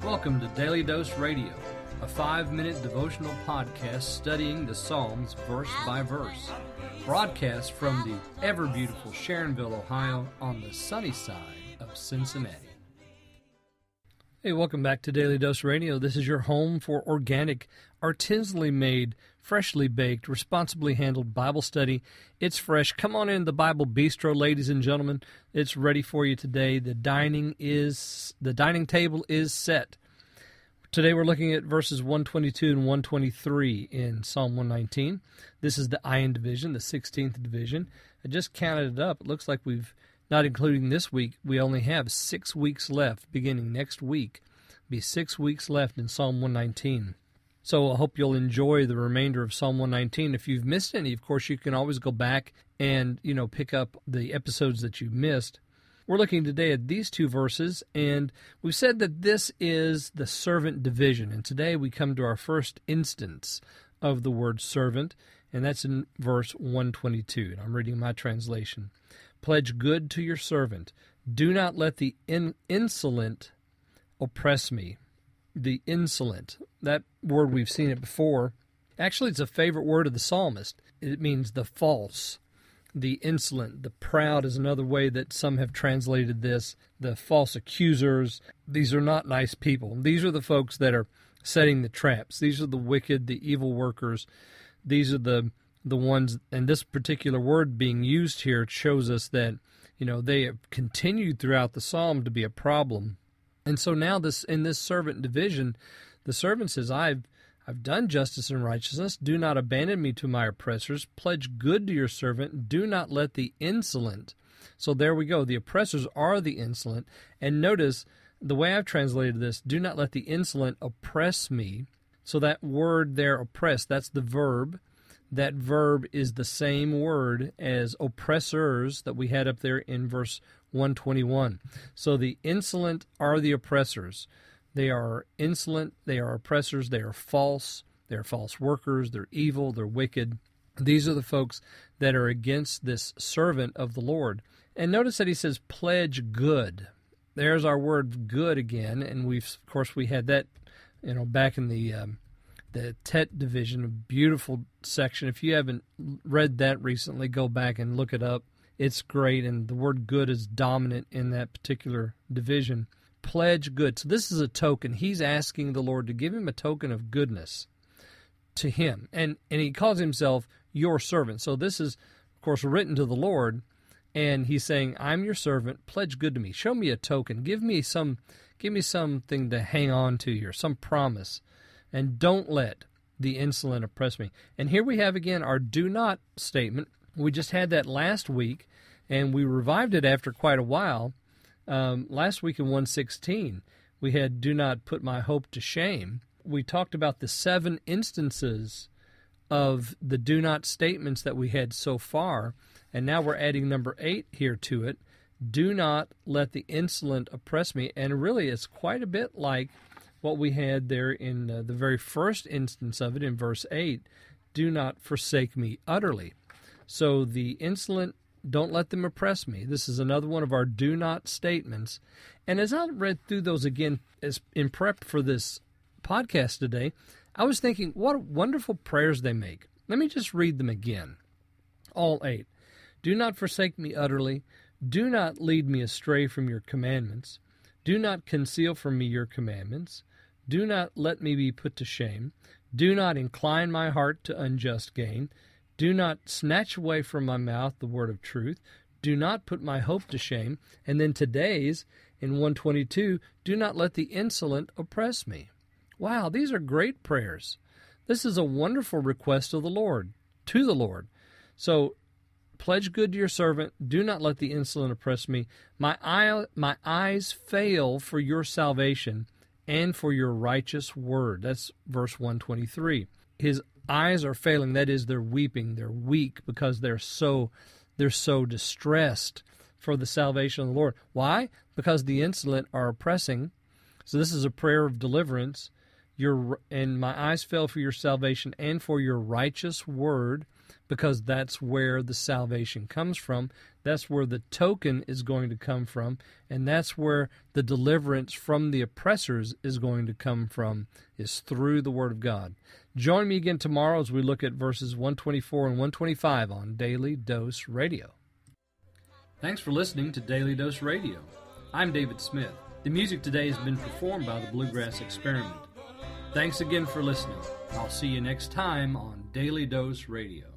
Welcome to Daily Dose Radio, a 5-minute devotional podcast studying the Psalms verse by verse. Broadcast from the ever-beautiful Sharonville, Ohio, on the sunny side of Cincinnati. Hey, welcome back to Daily Dose Radio. This is your home for organic, artisanally made, freshly baked, responsibly handled Bible study. It's fresh. Come on in the Bible Bistro, ladies and gentlemen. It's ready for you today. The dining table is set. Today we're looking at verses 122 and 123 in Psalm 119. This is the Iron division, the 16th division. I just counted it up. It looks like we've, not including this week, we only have 6 weeks left beginning next week. Be 6 weeks left in Psalm 119. So I hope you'll enjoy the remainder of Psalm 119. If you've missed any, of course, you can always go back and, pick up the episodes that you missed. We're looking today at these two verses, and we've said that this is the servant division. And today we come to our first instance of the word servant, and that's in verse 122. And I'm reading my translation. Pledge good to your servant. Do not let the insolent oppress me. The insolent. That word, we've seen it before. Actually, it's a favorite word of the psalmist. It means the false, the insolent, the proud is another way that some have translated this. The false accusers. These are not nice people. These are the folks that are setting the traps. These are the wicked, the evil workers. These are the ones, and this particular word being used here, it shows us that, they have continued throughout the psalm to be a problem. And so now in this servant division, the servant says, I've done justice and righteousness. Do not abandon me to my oppressors. Pledge good to your servant. Do not let the insolent. So there we go. The oppressors are the insolent. And notice the way I've translated this, do not let the insolent oppress me. So that word there, oppress, that's the verb. That verb is the same word as oppressors that we had up there in verse 121. So the insolent are the oppressors. They are insolent, they are oppressors, they are false workers, they're evil, they're wicked. These are the folks that are against this servant of the Lord. And notice that he says, pledge good. There's our word good again, and we had that, back in the Tet division, a beautiful section. If you haven't read that recently, go back and look it up. It's great, and the word good is dominant in that particular division. Pledge good. So this is a token. He's asking the Lord to give him a token of goodness to him. And he calls himself your servant. So this is, of course, written to the Lord, and he's saying, I'm your servant. Pledge good to me. Show me a token. Give me something to hang on to here, some promise. And don't let the insolent oppress me. And here we have again our do not statement. We just had that last week, and we revived it after quite a while. Last week in 116, we had do not put my hope to shame. We talked about the 7 instances of the do not statements that we had so far, and now we're adding number 8 here to it. Do not let the insolent oppress me. And really, it's quite a bit like what we had there in the very first instance of it in verse 8. Do not forsake me utterly. So the insolent, don't let them oppress me. This is another one of our do not statements. And as I read through those again as in prep for this podcast today, I was thinking, what wonderful prayers they make. Let me just read them again. All 8. Do not forsake me utterly. Do not lead me astray from your commandments. Do not conceal from me your commandments. Do not let me be put to shame. Do not incline my heart to unjust gain. Do not snatch away from my mouth the word of truth. Do not put my hope to shame. And then today's, in 122, do not let the insolent oppress me. Wow, these are great prayers. This is a wonderful request of the Lord, to the Lord. So, pledge good to your servant. Do not let the insolent oppress me. My eyes fail for your salvation and for your righteous word. That's verse 123. His eyes are failing. That is, they're weeping. They're weak because they're so distressed for the salvation of the Lord. Why? Because the insolent are oppressing. So this is a prayer of deliverance. And my eyes fail for your salvation and for your righteous word. because that's where the salvation comes from. That's where the token is going to come from, and that's where the deliverance from the oppressors is going to come from, is through the Word of God. Join me again tomorrow as we look at verses 124 and 125 on Daily Dose Radio. Thanks for listening to Daily Dose Radio. I'm David Smith. The music today has been performed by the Bluegrass Experiment. Thanks again for listening. I'll see you next time on Daily Dose Radio.